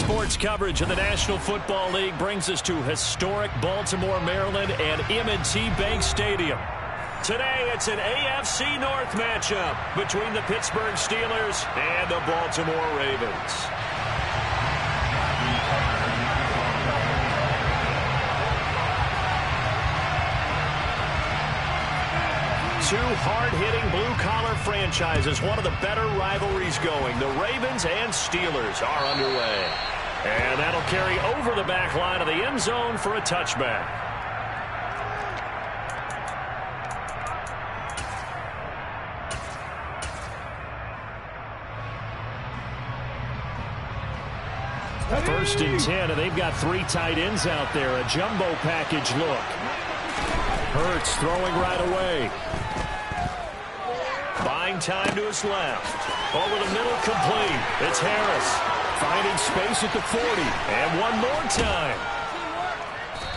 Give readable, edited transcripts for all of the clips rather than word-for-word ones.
Sports coverage of the National Football League brings us to historic Baltimore, Maryland and M&T Bank Stadium. Today, it's an AFC North matchup between the Pittsburgh Steelers and the Baltimore Ravens. Two hard-hitting blue-collar franchises, one of the better rivalries going. The Ravens and Steelers are underway. And that'll carry over the back line of the end zone for a touchback. First and 10, and they've got three tight ends out there. A jumbo package look. Hurts throwing right away. Buying time to his left. Over the middle, complete. It's Harris. Finding space at the 40. And one more time.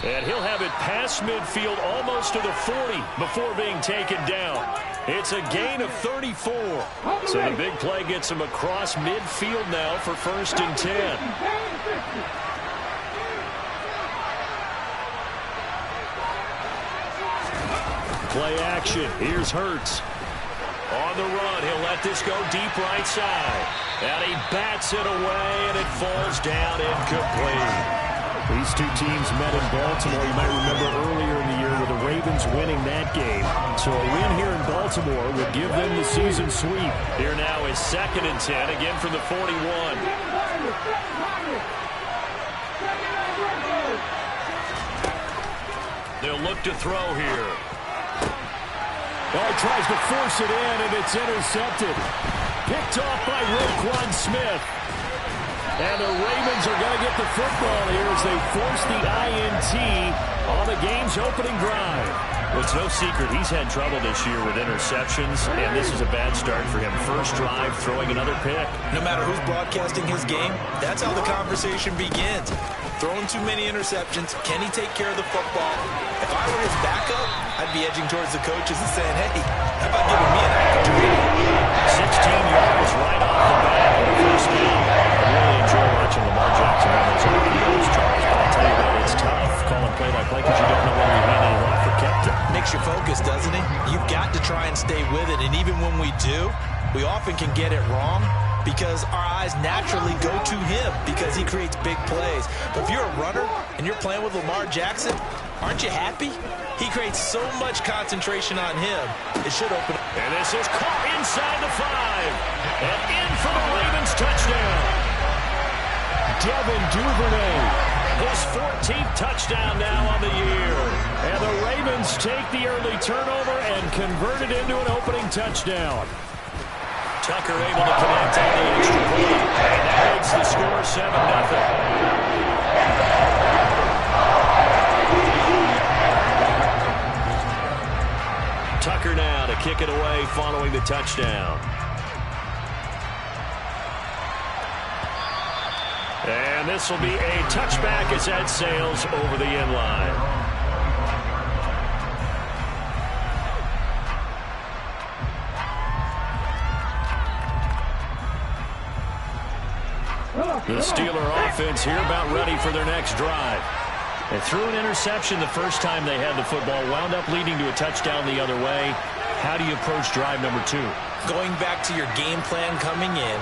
And he'll have it past midfield almost to the 40 before being taken down. It's a gain of 34. So the big play gets him across midfield now for first and 10. Play action. Here's Hurts. On the run, he'll let this go deep right side. And he bats it away, and it falls down incomplete. These two teams met in Baltimore. You might remember earlier in the year with the Ravens winning that game. So a win here in Baltimore would give them the season sweep. Here now is second and 10, again from the 41. They'll look to throw here. Oh, tries to force it in, and it's intercepted. Picked off by Roquan Smith. And the Ravens are going to get the football here as they force the INT on the game's opening drive. Well, it's no secret he's had trouble this year with interceptions, and this is a bad start for him. First drive, throwing another pick. No matter who's broadcasting his game, that's how the conversation begins. Throwing too many interceptions. Can he take care of the football? If I were his backup, I'd be edging towards the coaches and saying, hey, how about giving me an opportunity? 16 yards right off the bat in the first game. I really enjoy watching Lamar Jackson on those open goals, Charles, but I'll tell you what, it's tough calling play-by-play because you don't know whether you handed it off or kept it. Makes you focus, doesn't it? You've got to try and stay with it, and even when we do, we often can get it wrong because our eyes naturally go to him because he creates big plays. But if you're a runner and you're playing with Lamar Jackson, aren't you happy? He creates so much concentration on him. It should open up. And this is caught inside the 5. And in for the Ravens touchdown. Devin Duvernay. His 14th touchdown now on the year. And the Ravens take the early turnover and convert it into an opening touchdown. Tucker able to connect on the extra point. And that makes the score 7-0. Tucker now to kick it away following the touchdown. And this will be a touchback as that sails over the end line. The Steeler offense here about ready for their next drive. They threw an interception the first time they had the football, wound up leading to a touchdown the other way. How do you approach drive number 2? Going back to your game plan coming in,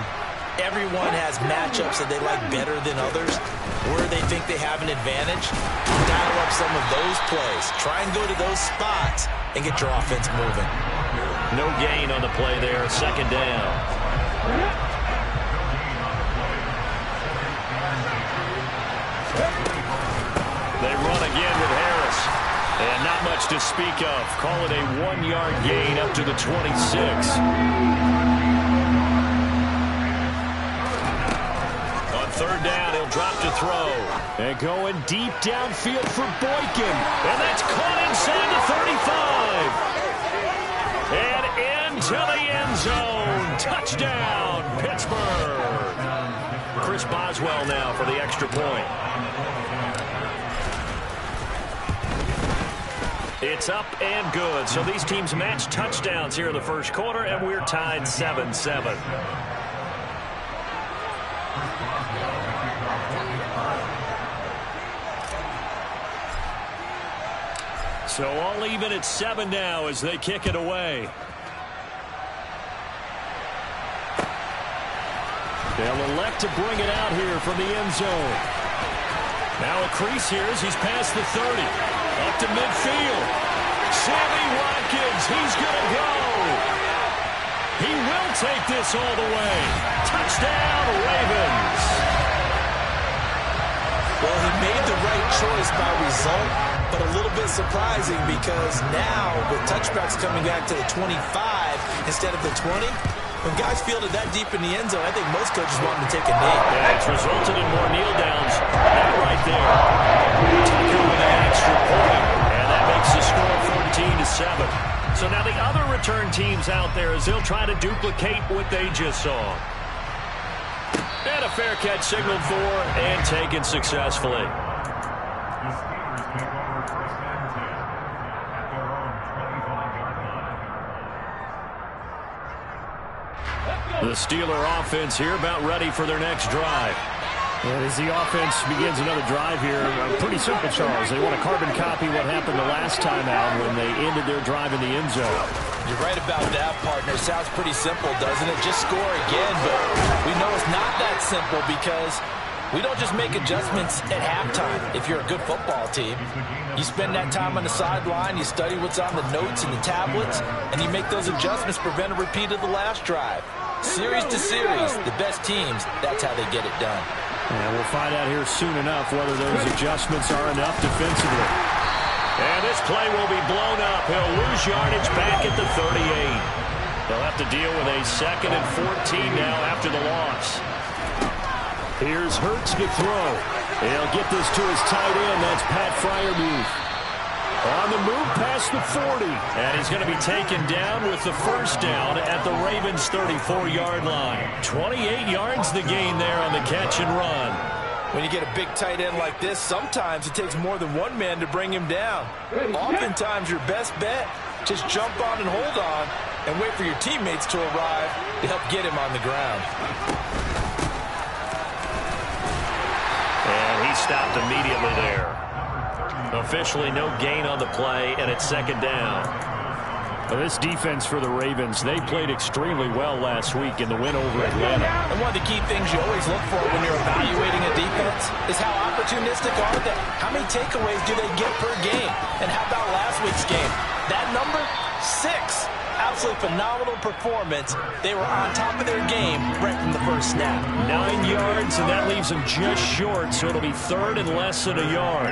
everyone has matchups that they like better than others. Where they think they have an advantage, dial up some of those plays. Try and go to those spots and get your offense moving. No gain on the play there, second down. They run again with Harris. And not much to speak of. Call it a 1-yard gain up to the 26. On third down, he'll drop to throw. And going deep downfield for Boykin. And that's caught inside the 35. And into the end zone. Touchdown, Pittsburgh. Chris Boswell now for the extra point. It's up and good. So these teams match touchdowns here in the first quarter, and we're tied 7-7. So all even at 7 now as they kick it away. They'll elect to bring it out here from the end zone. Now a crease here as he's past the 30. Up to midfield. Sammy Watkins, he's going to go. He will take this all the way. Touchdown, Ravens. Well, he made the right choice by result, but a little bit surprising because now with touchbacks coming back to the 25 instead of the 20, when guys fielded that deep in the end zone, I think most coaches want them to take a knee. Yeah, it's resulted in more kneel downs. That right there. Tucker with an extra point, and that makes the score 14-7. So now the other return teams out there as they'll try to duplicate what they just saw. And a fair catch signaled for and taken successfully. The Steeler offense here about ready for their next drive. And as the offense begins another drive here, pretty simple, Charles. They want to carbon copy what happened the last time out when they ended their drive in the end zone. You're right about that, partner. Sounds pretty simple, doesn't it? Just score again, but we know it's not that simple because we don't just make adjustments at halftime. If you're a good football team, you spend that time on the sideline, you study what's on the notes and the tablets, and you make those adjustments, prevent a repeat of the last drive. Series to series, the best teams, that's how they get it done. And we'll find out here soon enough whether those adjustments are enough defensively. And this play will be blown up. He'll lose yardage back at the 38. They'll have to deal with a 2nd and 14 now after the loss. Here's Hurts to throw. He'll get this to his tight end. That's Pat Freiermuth. On the move past the 40. And he's going to be taken down with the first down at the Ravens' 34-yard line. 28 yards the gain there on the catch and run. When you get a big tight end like this, sometimes it takes more than one man to bring him down. Oftentimes your best bet, just jump on and hold on and wait for your teammates to arrive to help get him on the ground. And he stopped immediately there. Officially no gain on the play, and it's 2nd down. Well, this defense for the Ravens, they played extremely well last week in the win over Atlanta. And one of the key things you always look for when you're evaluating a defense is how opportunistic are they? How many takeaways do they get per game? And how about last week's game? That number, 6. Absolutely phenomenal performance. They were on top of their game right from the first snap. 9 yards, and that leaves them just short, so it'll be 3rd and less than a yard.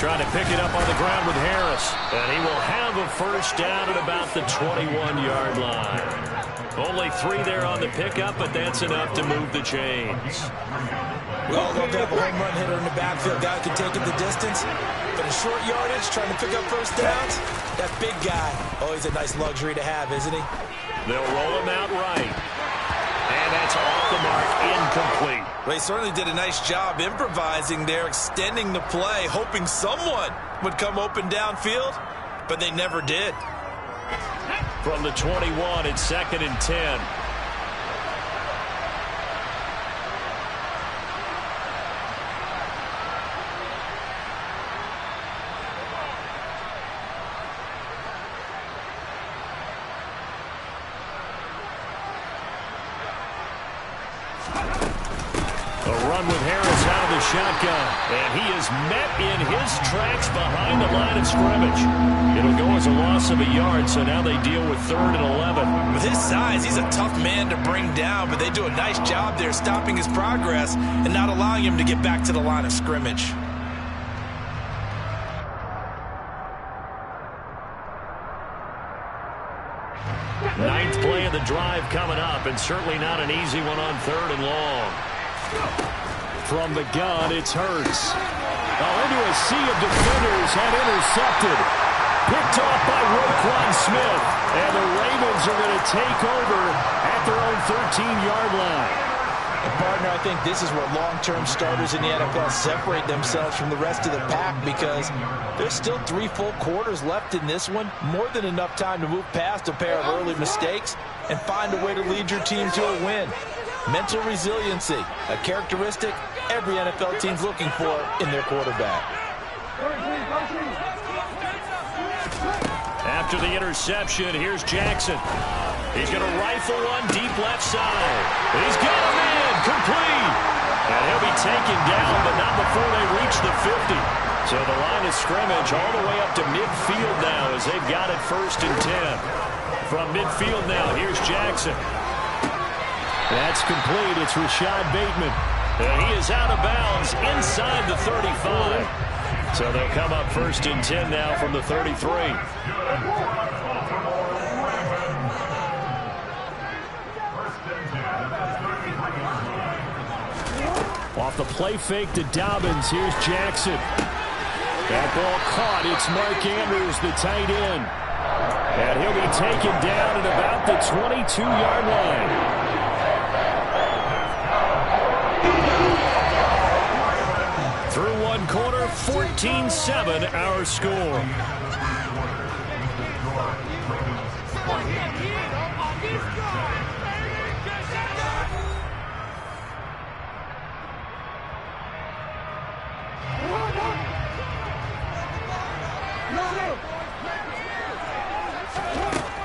Trying to pick it up on the ground with Harris. And he will have a first down at about the 21-yard line. Only 3 there on the pickup, but that's enough to move the chains. We all love to have a home run hitter in the backfield. Guy can take it the distance. But in short yardage, trying to pick up first downs, that big guy, always a nice luxury to have, isn't he? They'll roll him out right. And that's off the mark, incomplete. Well, he certainly did a nice job improvising there, extending the play, hoping someone would come open downfield, but they never did. From the 21, it's 2nd and 10. With Harris out of the shotgun, and he is met in his tracks behind the line of scrimmage. It'll go as a loss of a yard, so now they deal with 3rd and 11. With his size, he's a tough man to bring down, but they do a nice job there stopping his progress and not allowing him to get back to the line of scrimmage. Ninth play of the drive coming up, and certainly not an easy one on 3rd and long. From the gun, it's Hurts. Into a sea of defenders and intercepted. Picked off by Roquan Smith. And the Ravens are going to take over at their own 13-yard line. And partner, I think this is where long-term starters in the NFL separate themselves from the rest of the pack, because there's still 3 full quarters left in this one. More than enough time to move past a pair of early mistakes and find a way to lead your team to a win. Mental resiliency, a characteristic every NFL team's looking for in their quarterback. After the interception, here's Jackson. He's going to rifle one deep left side. He's got a man, complete. And he'll be taken down, but not before they reach the 50. So the line of scrimmage all the way up to midfield now as they've got it 1st and 10. From midfield now, here's Jackson. That's complete. It's Rashad Bateman. And he is out of bounds inside the 35. So they'll come up 1st and 10 now from the 33. Off the play fake to Dobbins. Here's Jackson. That ball caught. It's Mark Andrews, the tight end. And he'll be taken down at about the 22-yard line. Through one quarter, 14-7 our score.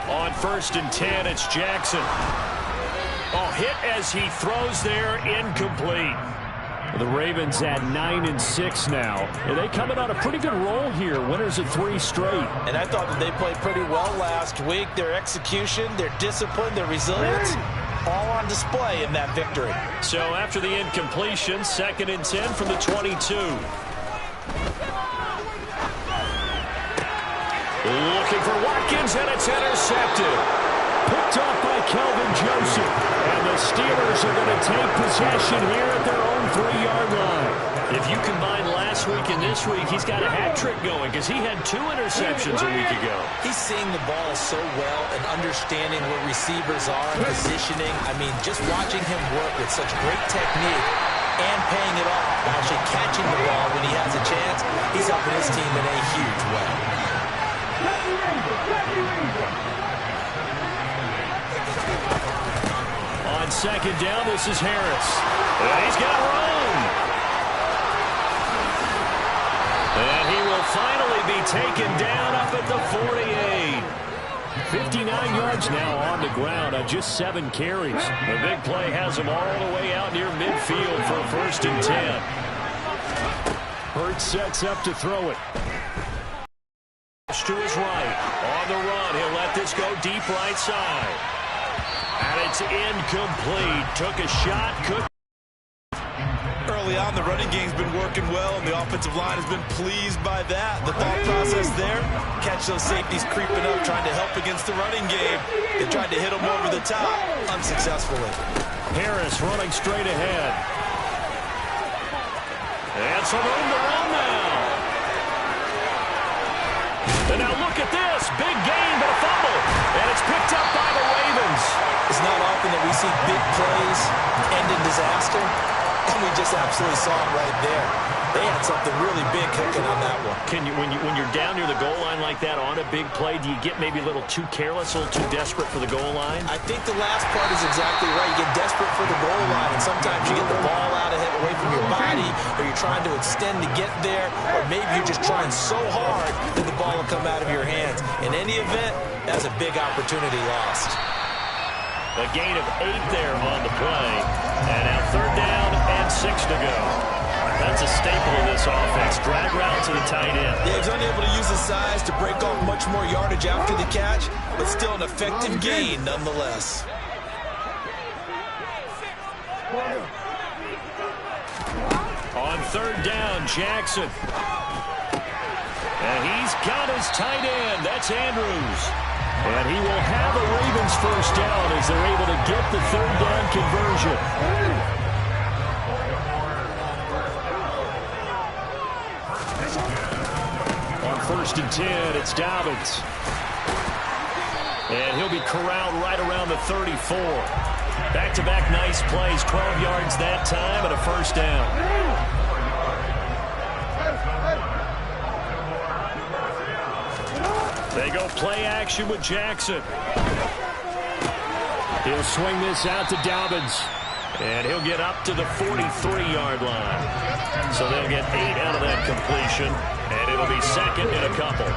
On 1st and 10, it's Jackson. Oh, hit as he throws there, incomplete. The Ravens at 9-6 now. And they coming on a pretty good roll here. Winners of 3 straight. And I thought that they played pretty well last week. Their execution, their discipline, their resilience, all on display in that victory. So after the incompletion, 2nd and 10 from the 22. Looking for Watkins, and it's intercepted. Picked off by Kelvin Joseph. And the Steelers are going to take possession here at their own 3-yard line. If you combine last week and this week, he's got a hat trick going because he had 2 interceptions a week ago. He's seeing the ball so well and understanding where receivers are and positioning. I mean, just watching him work with such great technique and paying it off, actually catching the ball when he has a chance, he's helping his team in a huge way. On 2nd down, this is Harris. And he's got room. And he will finally be taken down up at the 48. 59 yards now on the ground on just 7 carries. The big play has him all the way out near midfield for 1st and 10. Hurts sets up to throw it. To his right. On the run, he'll let this go deep right side. And it's incomplete. Took a shot. Early on, the running game's been working well, and the offensive line has been pleased by that. The thought process there, catch those safeties creeping up, trying to help against the running game. They tried to hit them over the top, unsuccessfully. Harris running straight ahead. And some room to run now. And now look at this. Big gain, but a fumble. And it's picked up by the Ravens. It's not often that we see big plays end in disaster, and we just absolutely saw it right there. They had something really big cooking on that one. Can you, when you're down near the goal line like that on a big play, do you get maybe a little too careless, a little too desperate for the goal line? I think the last part is exactly right. You get desperate for the goal line, and sometimes you get the ball out of it away from your body, or you're trying to extend to get there, or maybe you're just trying so hard that the ball will come out of your hands. In any event, that's a big opportunity lost. A gain of 8 there on the play. And now 3rd down and 6 to go. That's a staple of this offense. Drag route to the tight end. Yeah, he's unable to use his size to break off much more yardage after the catch, but still an effective gain nonetheless. On 3rd down, Jackson. And he's got his tight end. That's Andrews. And he will have a Ravens 1st down as they're able to get the 3rd down conversion. On 1st and 10, it's Dobbins. And he'll be corralled right around the 34. Back-to-back nice plays, 12 yards that time and a first down. They go play action with Jackson. He'll swing this out to Dobbins. And he'll get up to the 43-yard line. So they'll get 8 out of that completion. And it'll be second and a couple.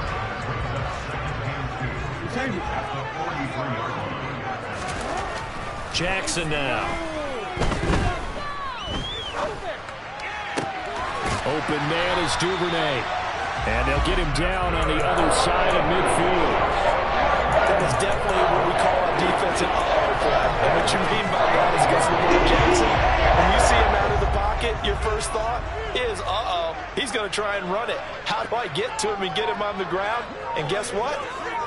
Jackson now. Open man is Duvernay. And they'll get him down on the other side of midfield. That is definitely what we call on defense an uh-oh play. And what you mean by that is against Lamar Jackson. When you see him out of the pocket, your first thought is, uh-oh, he's going to try and run it. How do I get to him and get him on the ground? And guess what?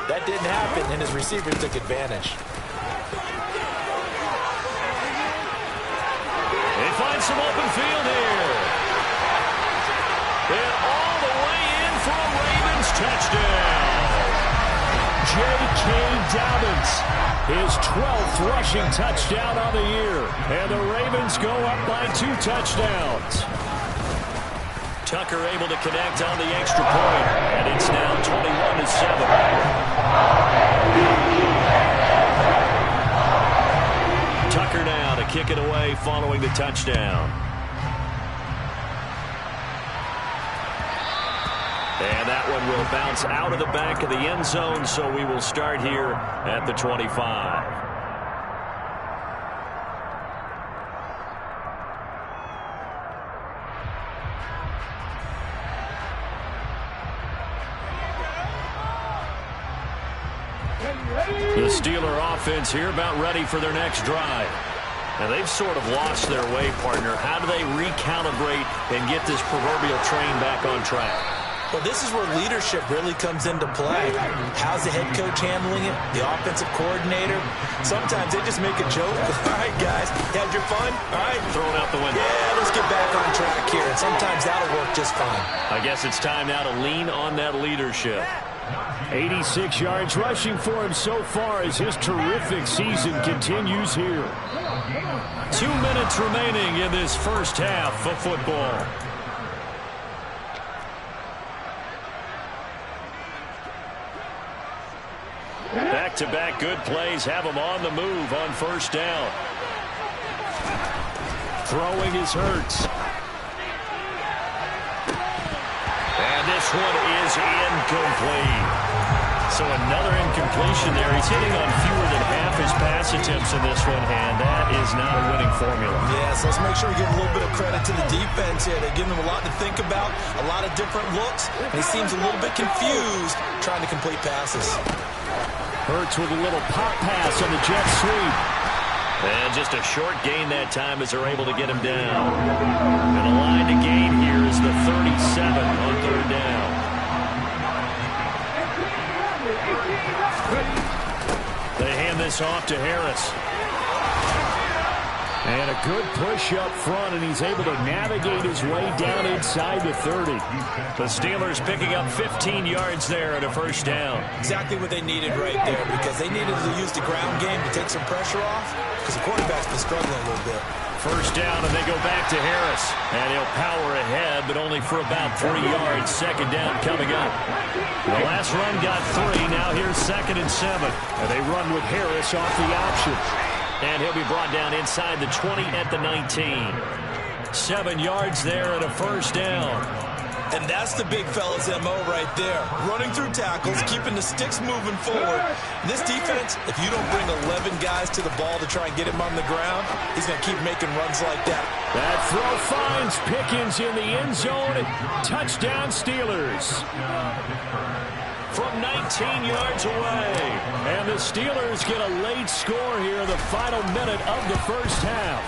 That didn't happen, and his receiver took advantage. They find some open field here. And all the way in for a Ravens touchdown. J.K. Dobbins, his 12th rushing touchdown on the year. And the Ravens go up by 2 touchdowns. Tucker able to connect on the extra point. And it's now 21-7. Tucker now to kick it away following the touchdown. And that one will bounce out of the back of the end zone, so we will start here at the 25. The Steeler offense here about ready for their next drive. Now, they've sort of lost their way, partner. How do they recalibrate and get this proverbial train back on track? Well, this is where leadership really comes into play. How's the head coach handling it? The offensive coordinator? Sometimes they just make a joke. All right, guys, you had your fun? All right. Throw it out the window. Yeah, let's get back on track here. And sometimes that'll work just fine. I guess it's time now to lean on that leadership. 86 yards rushing for him so far as his terrific season continues here. 2 minutes remaining in this first half of football. Back-to-back good plays have him on the move on first down. Throwing is Hurts. And this one is incomplete. So another incompletion there. He's hitting on fewer than half his pass attempts in this one, and that is not a winning formula. Yeah, so let's make sure we give a little bit of credit to the defense here. They're giving him a lot to think about, a lot of different looks, and he seems a little bit confused trying to complete passes. Hurts with a little pop pass on the jet sweep. And just a short gain that time as they're able to get him down. And the line to gain here is the 37 on third down. They hand this off to Harris. And a good push up front, and he's able to navigate his way down inside the 30. The Steelers picking up 15 yards there at a first down. Exactly what they needed right there, because they needed to use the ground game to take some pressure off, because the quarterback's been struggling a little bit. First down, and they go back to Harris. And he'll power ahead, but only for about 3 yards. Second down coming up. The last run got 3. Now here's 2nd and 7. And they run with Harris off the option. And he'll be brought down inside the 20 at the 19. 7 yards there and a first down. And that's the big fella's MO right there. Running through tackles, keeping the sticks moving forward. This defense, if you don't bring 11 guys to the ball to try and get him on the ground, he's going to keep making runs like that. That throw finds Pickens in the end zone. Touchdown Steelers. From 19 yards away. And the Steelers get a late score here in the final minute of the first half.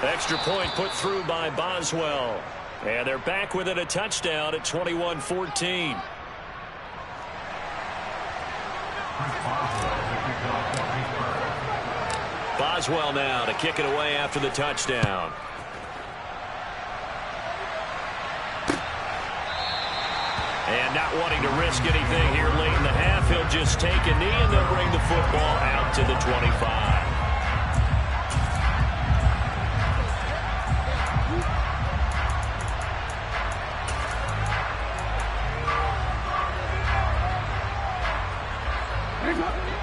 Extra point put through by Boswell. And they're back within a touchdown at 21-14. Boswell now to kick it away after the touchdown. And not wanting to risk anything here late in the half, he'll just take a knee and they'll bring the football out to the 25.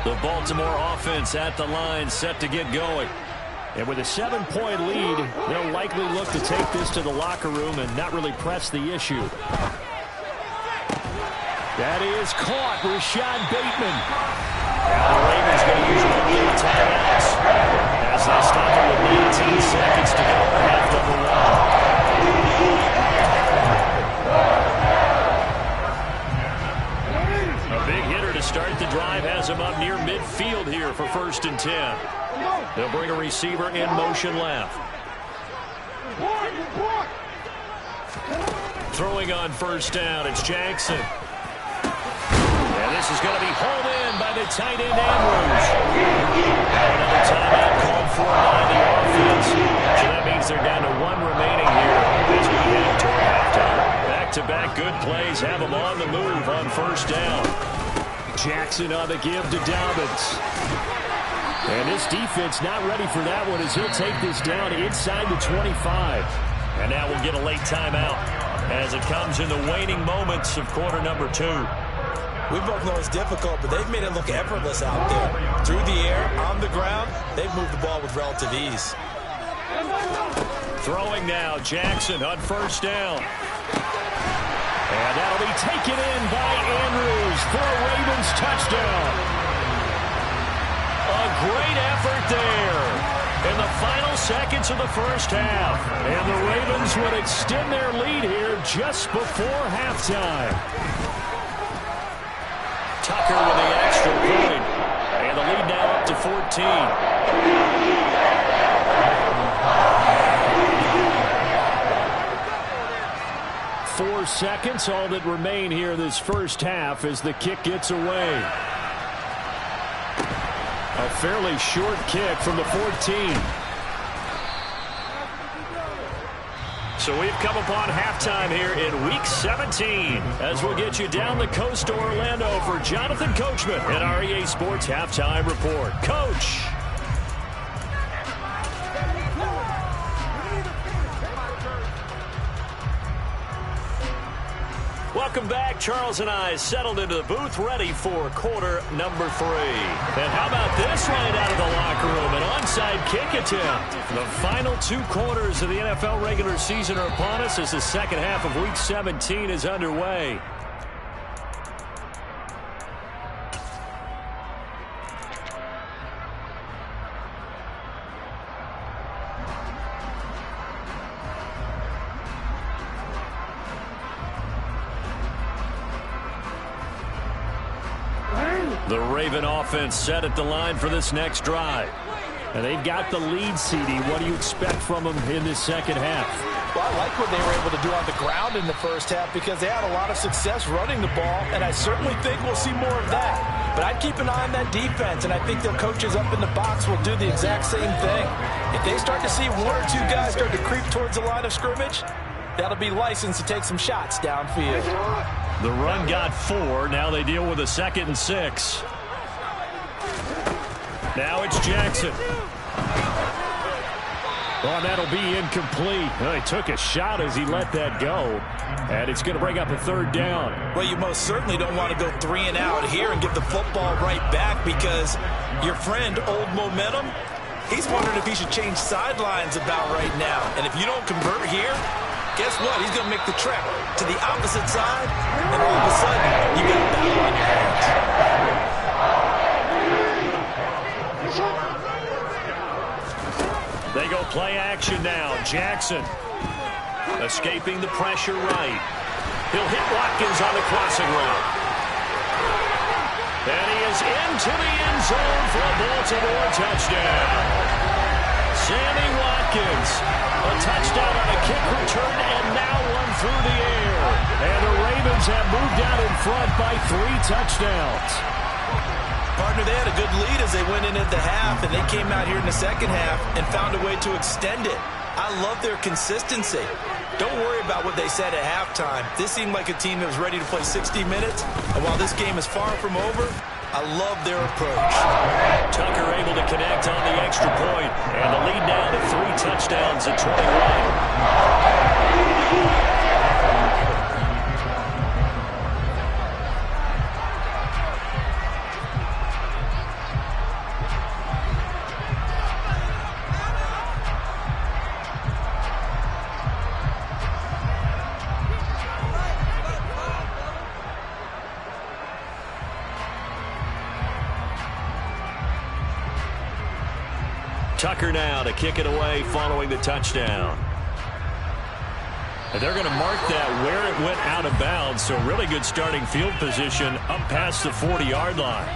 The Baltimore offense at the line, set to get going. And with a 7-point lead, they'll likely look to take this to the locker room and not really press the issue. That is caught, Rashad Bateman. Now the Ravens going to use one of their timeouts as they stop it with 19 seconds to go in half number one. A big hitter to start the drive has him up near midfield here for 1st and 10. They'll bring a receiver in motion left. Throwing on 1st down, it's Jackson. And this is going to be hauled in by the tight end, Andrews. Another timeout called for by the offense. So that means they're down to 1 remaining here as we head toward halftime. Back-to-back good plays have them on the move on 1st down. Jackson on the give to Dobbins. And this defense not ready for that one as he'll take this down inside the 25. And now we'll get a late timeout as it comes in the waning moments of quarter number 2. We both know it's difficult, but they've made it look effortless out there. Through the air, on the ground, they've moved the ball with relative ease. Throwing now, Jackson on 1st down. And that'll be taken in by Andrews for a Ravens touchdown. A great effort there in the final seconds of the 1st half. And the Ravens would extend their lead here just before halftime. Tucker with the extra point. And the lead now up to 14. 4 seconds, all that remain here this 1st half as the kick gets away. A fairly short kick from the 14. So we've come upon halftime here in Week 17 as we'll get you down the coast to Orlando for Jonathan Coachman at our EA Sports Halftime Report. Coach. Welcome back. Charles and I settled into the booth ready for quarter number 3. And how about this right out of the locker room? An onside kick attempt. The final 2 quarters of the NFL regular season are upon us as the second half of Week 17 is underway. The Raven offense set at the line for this next drive. And they've got the lead, CD. What do you expect from them in this second half? Well, I like what they were able to do on the ground in the 1st half because they had a lot of success running the ball, and I certainly think we'll see more of that. But I'd keep an eye on that defense, and I think their coaches up in the box will do the exact same thing. If they start to see 1 or 2 guys start to creep towards the line of scrimmage, that'll be licensed to take some shots downfield. The run got 4. Now they deal with a 2nd and 6. Now it's Jackson. Oh, that'll be incomplete. Well, he took a shot as he let that go. And it's going to bring up a 3rd down. Well, you most certainly don't want to go 3 and out here and give the football right back because your friend, Old Momentum, he's wondering if he should change sidelines about right now. And if you don't convert here, guess what? He's going to make the trek to the opposite side, and all of a sudden, you got a battle on your hands. They go play action now. Jackson escaping the pressure right. He'll hit Watkins on the crossing route. And he is into the end zone for a Baltimore touchdown. Sammy Watkins, a touchdown on a kick return, and now one through the air. And the Ravens have moved out in front by 3 touchdowns. Partner, they had a good lead as they went in at the half, and they came out here in the second half and found a way to extend it. I love their consistency. Don't worry about what they said at halftime. This seemed like a team that was ready to play 60 minutes, and while this game is far from over, I love their approach. Tucker able to connect on the extra point, and the lead now to 3 touchdowns at 21. Tucker now to kick it away following the touchdown. And they're going to mark that where it went out of bounds, so really good starting field position up past the 40-yard line.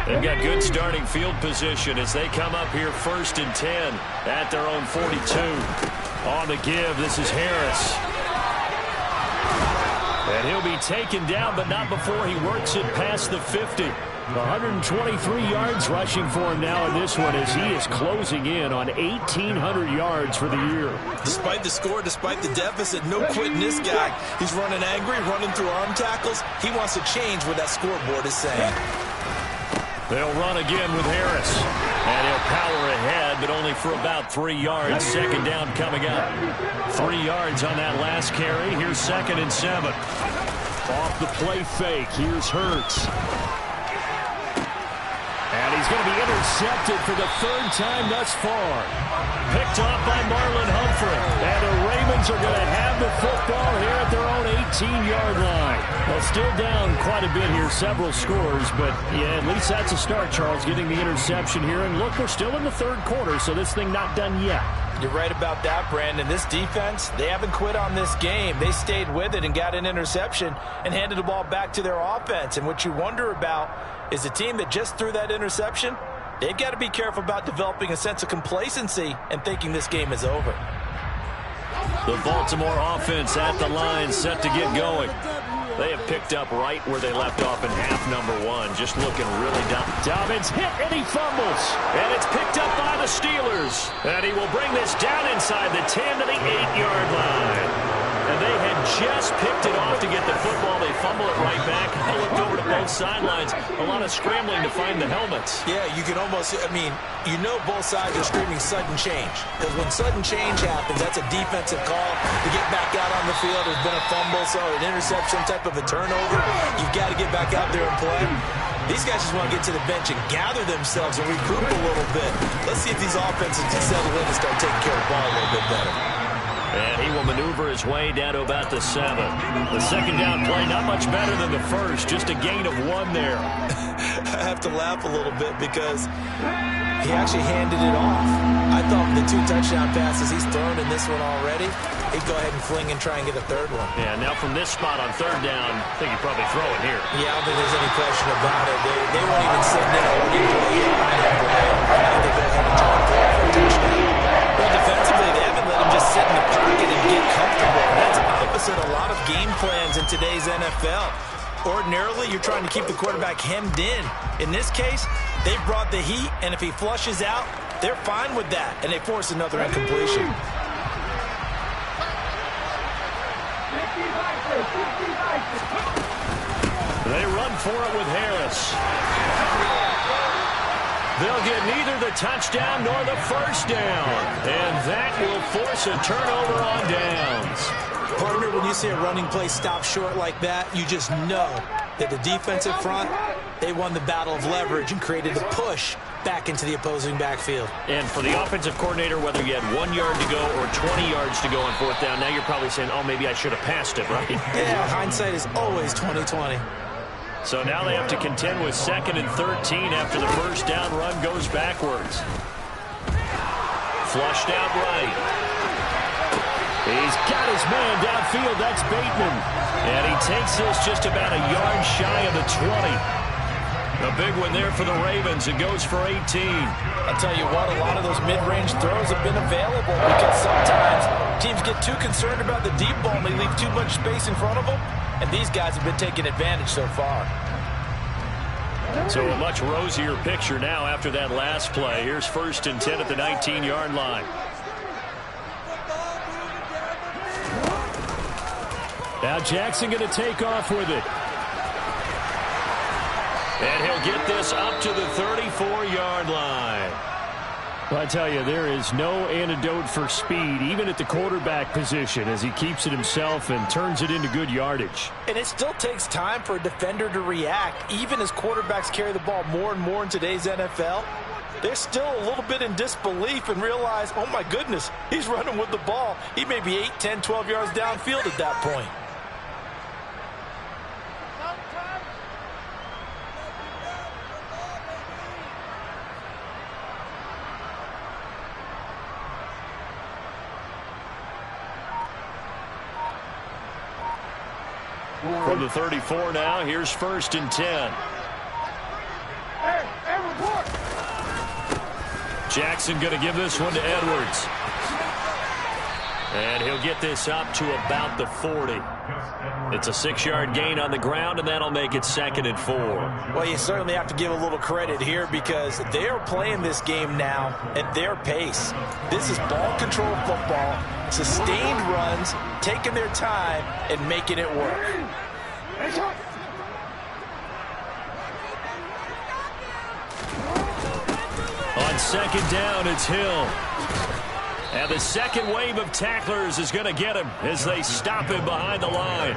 They've got good starting field position as they come up here 1st and 10 at their own 42. On the give, this is Harris. And he'll be taken down, but not before he works it past the 50. 123 yards rushing for him now in this one as he is closing in on 1,800 yards for the year. Despite the score, despite the deficit, no quitting this guy. He's running angry, running through arm tackles. He wants to change what that scoreboard is saying. They'll run again with Harris. And he'll power ahead, but only for about 3 yards. Second down coming up. 3 yards on that last carry. Here's 2nd and 7. Off the play fake. Here's Hurts. And he's going to be intercepted for the 3rd time thus far. Picked off by Marlon Humphrey. And the Ravens are going to have the football here at their own 18-yard line. Well, still down quite a bit here, several scores. But, yeah, at least that's a start, Charles, getting the interception here. And, look, we're still in the 3rd quarter, so this thing not done yet. You're right about that, Brandon. This defense, they haven't quit on this game. They stayed with it and got an interception and handed the ball back to their offense. And what you wonder about is the team that just threw that interception, they've got to be careful about developing a sense of complacency and thinking this game is over. The Baltimore offense at the line, set to get going. They have picked up right where they left off in half number 1. Just looking really dumb. Dobbins hit and he fumbles. And it's picked up by the Steelers. And he will bring this down inside the 10 to the 8-yard line. And they had just picked it off to get the football. They fumble it right back. I looked over to both sidelines. A lot of scrambling to find the helmets. Yeah, you can almost, you know both sides are screaming sudden change. Because when sudden change happens, that's a defensive call to get back out on the field. There's been a fumble, so an interception, type of a turnover. You've got to get back out there and play. These guys just want to get to the bench and gather themselves and regroup a little bit. Let's see if these offenses can settle in and start taking care of the ball a little bit better. And he will maneuver his way down to about the 7. The second down play, not much better than the first. Just a gain of 1 there. I have to laugh a little bit because he actually handed it off. I thought the 2 touchdown passes he's thrown in this one already, he'd go ahead and fling and try and get a 3rd one. Yeah, now from this spot on 3rd down, I think he'd probably throw it here. Yeah, I don't think there's any question about it. They won't even send in a running play yet. I think they go ahead and try and throw it for a touchdown. Well, defensively, they haven't let him just sit in the pocket and get comfortable. That's opposite a lot of game plans in today's NFL. Ordinarily, you're trying to keep the quarterback hemmed in. In this case, they brought the heat, and if he flushes out, they're fine with that, and they force another incompletion. They run for it with Harris. They'll get neither the touchdown nor the 1st down. And that will force a turnover on downs. Partner, when you see a running play stop short like that, you just know that the defensive front, they won the battle of leverage and created a push back into the opposing backfield. And for the offensive coordinator, whether you had 1 yard to go or 20 yards to go on 4th down, now you're probably saying, oh, maybe I should have passed it, right? Yeah, hindsight is always 20/20. So now they have to contend with 2nd and 13 after the 1st down run goes backwards. Flushed out right. He's got his man downfield. That's Bateman. And he takes this just about a yard shy of the 20. A big one there for the Ravens. It goes for 18. I'll tell you what, a lot of those mid-range throws have been available because sometimes teams get too concerned about the deep ball and they leave too much space in front of them. And these guys have been taking advantage so far. So a much rosier picture now after that last play. Here's 1st and 10 at the 19-yard line. Now Jackson going to take off with it. And he'll get this up to the 34-yard line. Well, I tell you, there is no antidote for speed, even at the quarterback position, as he keeps it himself and turns it into good yardage. And it still takes time for a defender to react. Even as quarterbacks carry the ball more and more in today's NFL, they're still a little bit in disbelief and realize, oh my goodness, he's running with the ball. He may be 8, 10, 12 yards downfield at that point. From the 34 now, here's 1st and 10. Jackson going to give this one to Edwards. And he'll get this up to about the 40. It's a 6-yard gain on the ground, and that'll make it 2nd and 4. Well, you certainly have to give a little credit here because they are playing this game now at their pace. This is ball control football, sustained runs, taking their time, and making it work. On 2nd down, it's Hill. And the second wave of tacklers is going to get him as they stop him behind the line.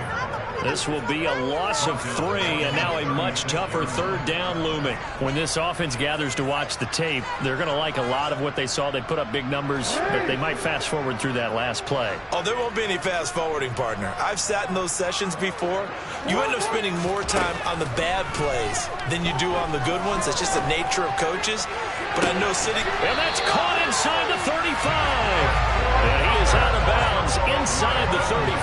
This will be a loss of 3, and now a much tougher 3rd down looming. When this offense gathers to watch the tape, they're going to like a lot of what they saw. They put up big numbers, but they might fast forward through that last play. Oh, there won't be any fast forwarding, partner. I've sat in those sessions before. You end up spending more time on the bad plays than you do on the good ones. It's just the nature of coaches. But I know City... And that's caught inside the 35. And he is out of bounds inside the 35.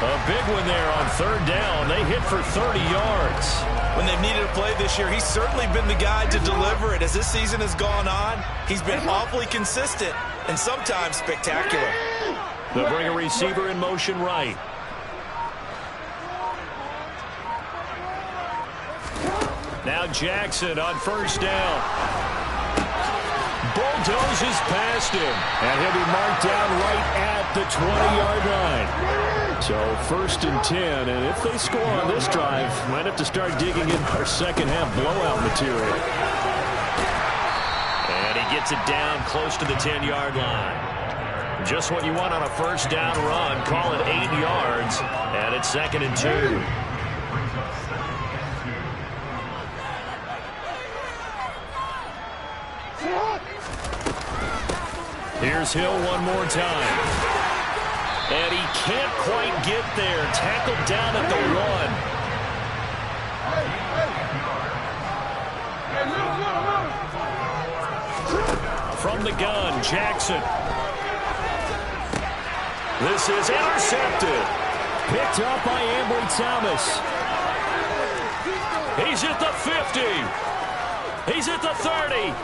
A big one there on 3rd down. They hit for 30 yards. When they've needed a play this year, he's certainly been the guy to deliver it. As this season has gone on, he's been awfully consistent and sometimes spectacular. They'll bring a receiver in motion right. Now Jackson on 1st down. Bulldozes past him. And he'll be marked down right at the 20-yard line. So 1st and 10. And if they score on this drive, might have to start digging in our second-half blowout material. And he gets it down close to the 10-yard line. Just what you want on a 1st down run. Call it 8 yards. And it's 2nd and 2. Here's Hill one more time. And he can't quite get there. Tackled down at the 1. From the gun, Jackson. This is intercepted. Picked up by Ambry Thomas. He's at the 50. He's at the 30.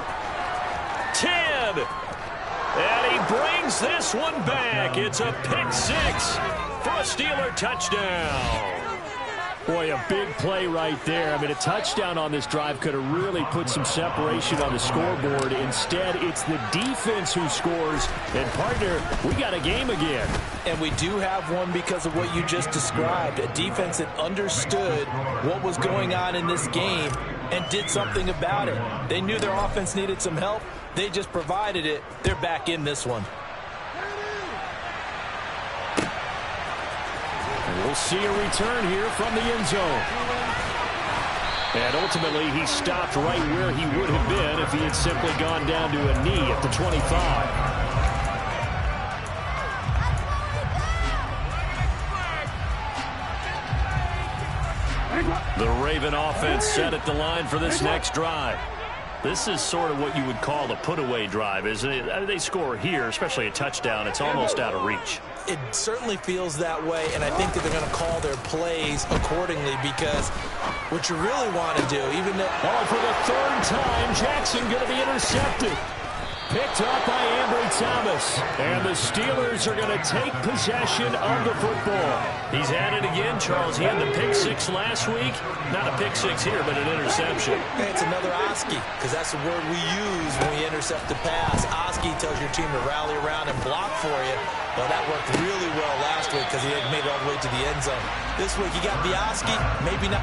10. And he brings this one back. It's a pick 6 for a Steeler touchdown. Boy, a big play right there. I mean, a touchdown on this drive could have really put some separation on the scoreboard. Instead, it's the defense who scores. And, partner, we got a game again. And we do have one because of what you just described. A defense that understood what was going on in this game and did something about it. They knew their offense needed some help. They just provided it. They're back in this one. And we'll see a return here from the end zone. And ultimately, he stopped right where he would have been if he had simply gone down to a knee at the 25. The Raven offense set at the line for this next drive. This is sort of what you would call a put-away drive, isn't it? I mean, they score here, especially a touchdown. It's almost out of reach. It certainly feels that way, and I think that they're going to call their plays accordingly because what you really want to do, even though... Oh, for the 3rd time, Jackson going to be intercepted. Picked up by Ambry Thomas. And the Steelers are going to take possession of the football. He's at it again, Charles. He had the pick 6 last week. Not a pick 6 here, but an interception. Hey, it's another Oski, because that's the word we use when we intercept the pass. Oski tells your team to rally around and block for you. Well, that worked really well last week because he had made it all the way to the end zone. This week, you got the Oski, maybe not.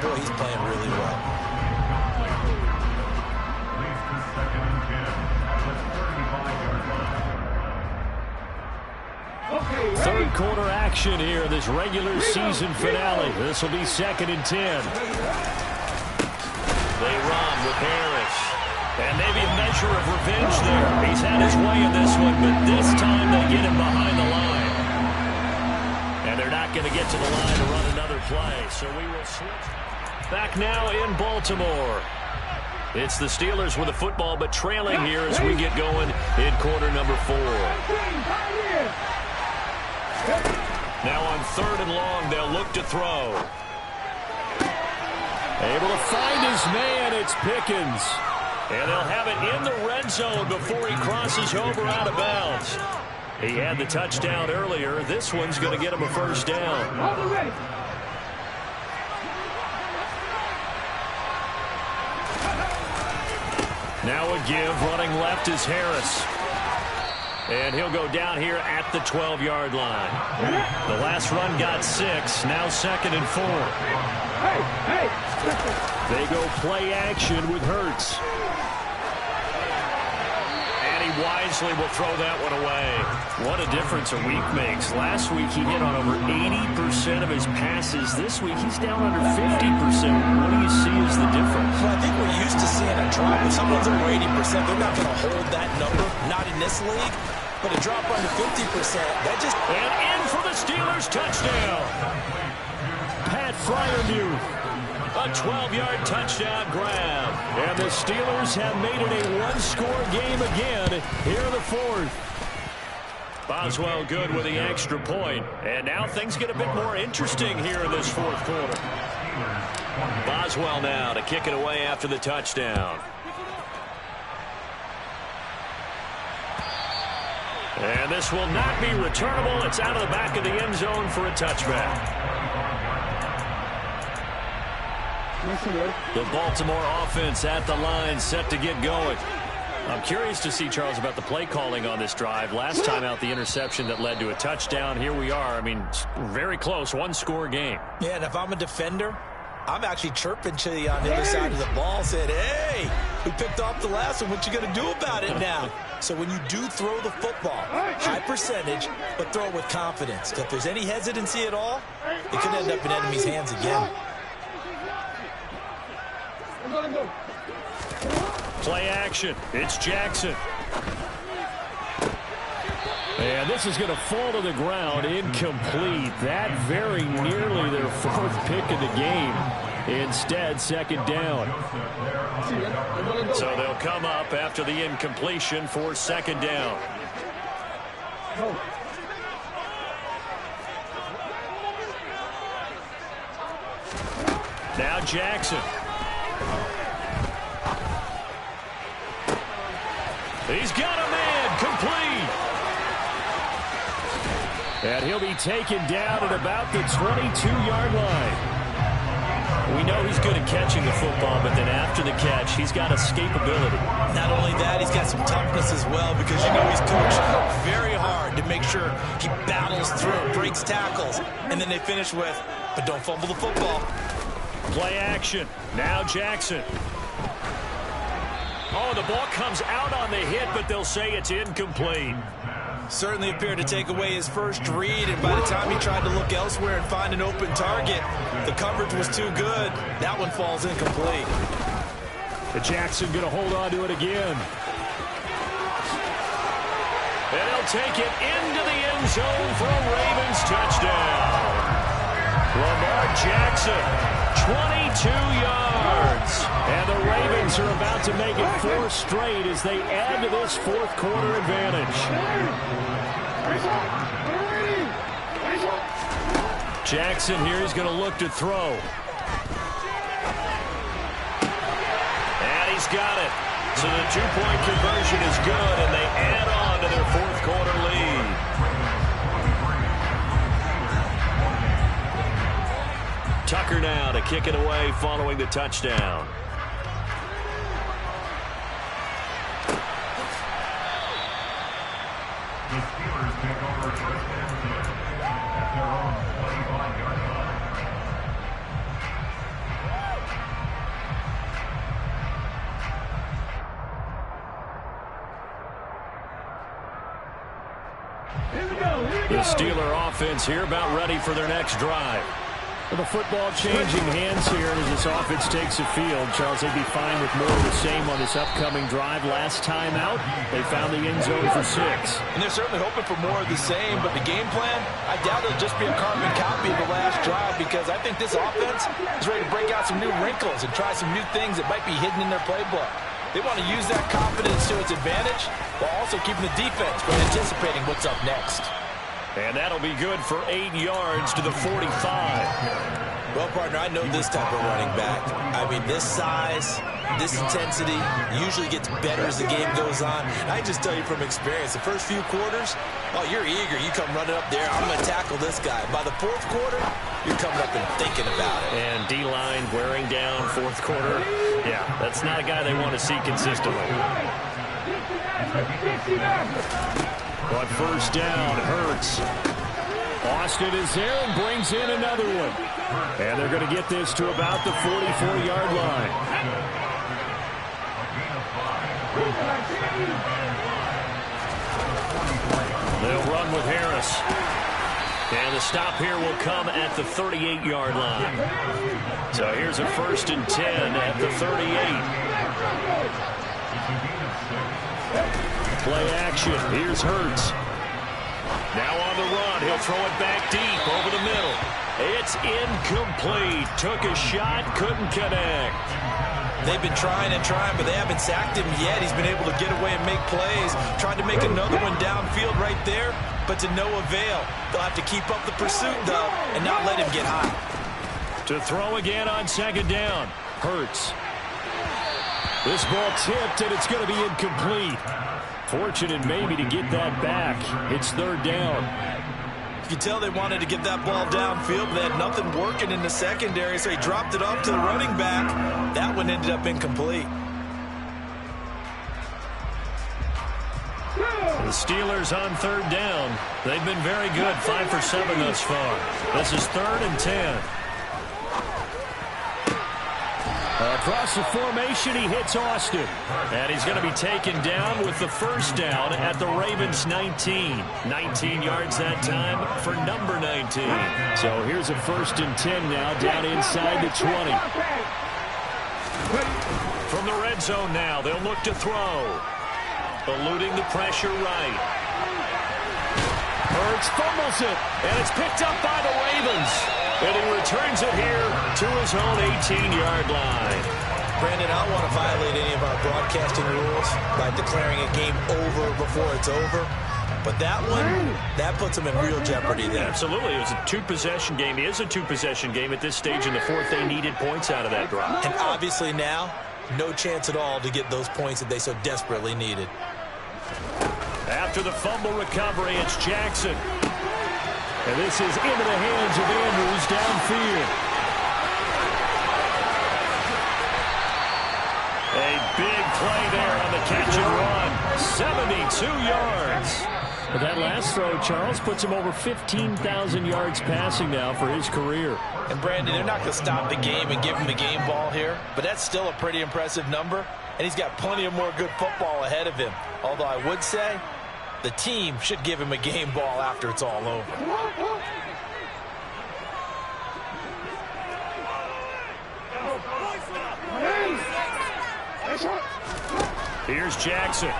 boy, he's playing really well. Third quarter action here, this regular season finale. This will be 2nd and 10. They run with Harris. And maybe a measure of revenge there. He's had his way in this one, but this time they get him behind the line. And they're not going to get to the line to run another play. So we will switch. Back now in Baltimore. It's the Steelers with the football, but trailing here as we get going in quarter number 4. Now on 3rd and long, they'll look to throw. Able to find his man, it's Pickens. And they'll have it in the red zone before he crosses over out of bounds. He had the touchdown earlier. This one's going to get him a first down. Now a give, running left is Harris. And he'll go down here at the 12-yard line. The last run got 6, now 2nd and 4. They go play action with Hurts. And he wisely will throw that one away. What a difference a week makes. Last week he hit on over 80% of his passes. This week he's down under 50%. What do you see as the difference? Well, I think we're used to seeing a drop. If someone's over 80%, they're not going to hold that number. Not in this league. But a drop under 50%, that just... And in for the Steelers touchdown. Pat Freiermuth. A 12-yard touchdown grab. And the Steelers have made it a one-score game again here in the 4th. Boswell good with the extra point. And now things get a bit more interesting here in this 4th quarter. Boswell now to kick it away after the touchdown. And this will not be returnable. It's out of the back of the end zone for a touchback. The Baltimore offense at the line, set to get going. I'm curious to see, Charles, about the play calling on this drive. Last time out, the interception that led to a touchdown. Here we are. I mean, very close, one-score game. Yeah, and if I'm a defender, I'm actually chirping to you on the other side of the ball, saying, hey, we picked off the last one. What you going to do about it now? So when you do throw the football, high percentage, but throw it with confidence. If there's any hesitancy at all, it could end up in enemy's hands again. Play action. It's Jackson. And this is going to fall to the ground, incomplete. That very nearly their 4th pick of the game. Instead, 2nd down. So they'll come up after the incompletion for 2nd down. Now Jackson. He's got a man, complete. And he'll be taken down at about the 22-yard line. We know he's good at catching the football, but then after the catch, he's got escapability. Not only that, he's got some toughness as well, because you know he's coached very hard to make sure he battles through, breaks tackles, and then they finish with, but don't fumble the football. Play action. Now Jackson. Oh, the ball comes out on the hit, but they'll say it's incomplete. Certainly appeared to take away his first read, and by the time he tried to look elsewhere and find an open target, the coverage was too good. That one falls incomplete. But Jackson going to hold on to it again. And he'll take it into the end zone for a Ravens touchdown. Lamar Jackson, 22 yards. And the Ravens are about to make it 4 straight as they add to this 4th quarter advantage. Jackson here is going to look to throw. And he's got it. So the 2-point conversion is good, and they add on to their 4th quarter lead. Tucker now to kick it away following the touchdown. The Steelers take over first and 10 at their own 25-yard line. The Steeler offense here about ready for their next drive. With the football changing hands here as this offense takes the field. Charles, they'd be fine with more of the same on this upcoming drive. Last time out, they found the end zone for 6. And they're certainly hoping for more of the same, but the game plan, I doubt it'll just be a carbon copy of the last drive, because I think this offense is ready to break out some new wrinkles and try some new things that might be hidden in their playbook. They want to use that confidence to its advantage while also keeping the defense from anticipating what's up next. And that'll be good for 8 yards to the 45. Well, partner, I know this type of running back. I mean, this size, this intensity usually gets better as the game goes on. I just tell you from experience, the first few quarters, oh, you're eager. You come running up there, I'm going to tackle this guy. By the fourth quarter, you're coming up and thinking about it. And D-line wearing down fourth quarter. Yeah, that's not a guy they want to see consistently. On first down, Hurts. Austin is there and brings in another one. And they're going to get this to about the 44-yard line. They'll run with Harris. And the stop here will come at the 38-yard line. So here's a 1st and 10 at the 38. Play action. Here's Hurts. Now on the run. He'll throw it back deep over the middle. It's incomplete. Took a shot, couldn't connect. They've been trying and trying, but they haven't sacked him yet. He's been able to get away and make plays. Tried to make another one downfield right there, but to no avail. They'll have to keep up the pursuit, though, and not let him get high. To throw again on 2nd down. Hurts. This ball tipped, and it's going to be incomplete. Fortunate maybe to get that back. It's 3rd down. You can tell they wanted to get that ball downfield, but they had nothing working in the secondary, so he dropped it off to the running back. That one ended up incomplete. The Steelers on 3rd down. They've been very good, 5 for 7 thus far. This is 3rd and 10. Across the formation, he hits Austin. And he's going to be taken down with the 1st down at the Ravens' 19. 19 yards that time for number 19. So here's a 1st and 10 now, down inside the 20. From the red zone now, they'll look to throw. Eluding the pressure right. Hurts fumbles it, and it's picked up by the Ravens. And he returns it here to his own 18-yard line. Brandon, I don't want to violate any of our broadcasting rules by declaring a game over before it's over. But that one, that puts him in real jeopardy there. Absolutely. It was a 2-possession game. It is a 2-possession game at this stage in the 4th. They needed points out of that drive. And obviously now, no chance at all to get those points that they so desperately needed. After the fumble recovery, it's Jackson. And this is into the hands of Andrews downfield. A big play there on the catch and run. 72 yards. But that last throw, Charles, puts him over 15,000 yards passing now for his career. And Brandon, they're not going to stop the game and give him the game ball here, but that's still a pretty impressive number, and he's got plenty of more good football ahead of him. Although I would say the team should give him a game ball after it's all over. Here's Jackson.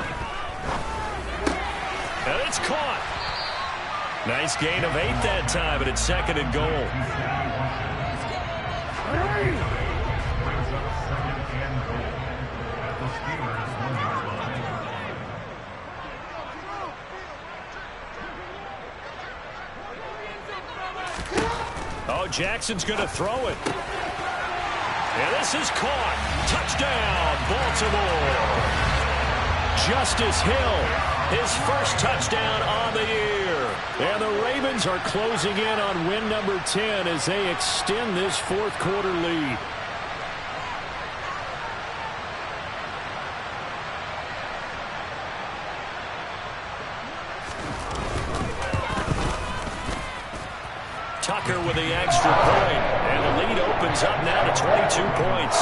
And it's caught. Nice gain of 8 that time, but it's 2nd and goal. Oh, Jackson's going to throw it. And this is caught. Touchdown, Baltimore. Justice Hill, his 1st touchdown on the year. And the Ravens are closing in on win number 10 as they extend this 4th quarter lead. Tucker with the extra point, and the lead opens up now to 22 points.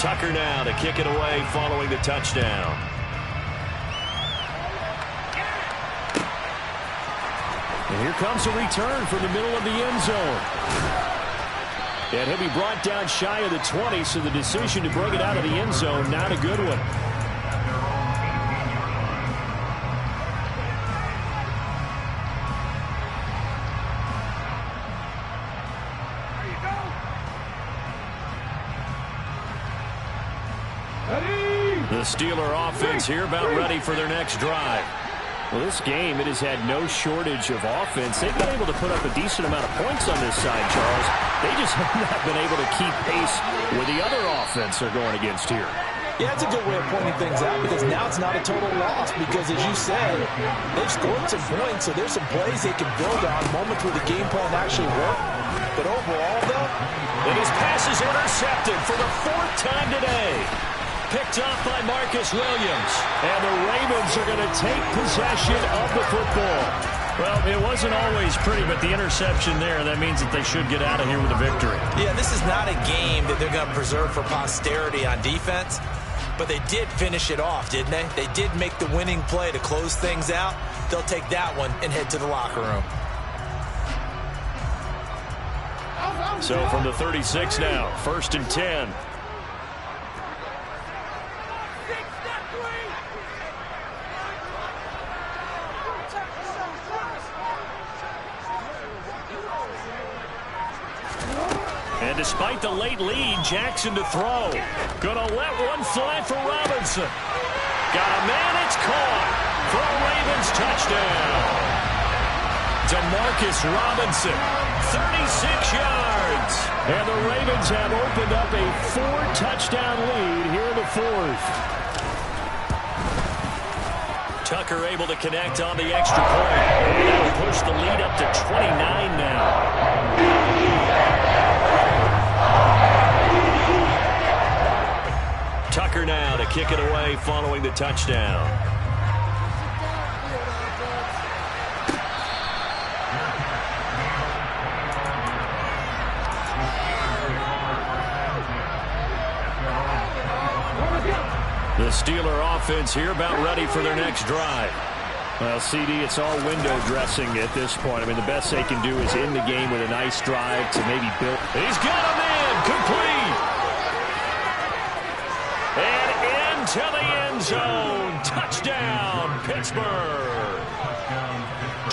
Tucker now to kick it away following the touchdown. And here comes a return from the middle of the end zone. And he'll be brought down shy of the 20, so the decision to bring it out of the end zone, not a good one. The Steeler offense here about ready for their next drive. Well, this game, it has had no shortage of offense. They've been able to put up a decent amount of points on this side, Charles. They just have not been able to keep pace with the other offense they're going against here. Yeah, it's a good way of pointing things out because now it's not a total loss because, as you said, they've scored some points, so there's some plays they can build on, moments where the game plan actually worked. But overall, though, and his pass is intercepted for the 4th time today. Picked off by Marcus Williams. And the Ravens are going to take possession of the football. Well, it wasn't always pretty, but the interception there, that means that they should get out of here with a victory. Yeah, this is not a game that they're going to preserve for posterity on defense, but they did finish it off, didn't they? They did make the winning play to close things out. They'll take that one and head to the locker room. So from the 36 now, 1st and 10. And despite the late lead, Jackson to throw. Gonna let one fly for Robinson. Got a man, it's caught for a Ravens touchdown. DeMarcus Robinson, 36 yards. And the Ravens have opened up a 4-touchdown lead here in the 4th. Tucker able to connect on the extra point. And that'll push the lead up to 29 now. Tucker now to kick it away following the touchdown. The Steeler offense here about ready for their next drive. Well, CD, it's all window dressing at this point. I mean, the best they can do is end the game with a nice drive to maybe build. He's got a man complete. And into the end zone. Touchdown, Pittsburgh.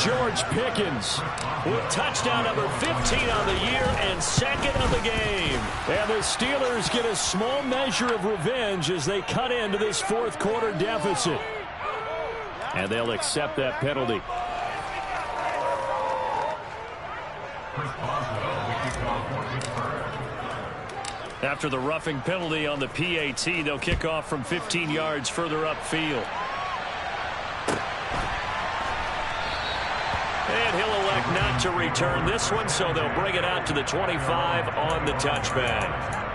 George Pickens with touchdown number 15 on the year and 2nd of the game. And the Steelers get a small measure of revenge as they cut into this 4th quarter deficit. And they'll accept that penalty. After the roughing penalty on the PAT, they'll kick off from 15 yards further upfield. And he'll elect not to return this one, so they'll bring it out to the 25 on the touchback.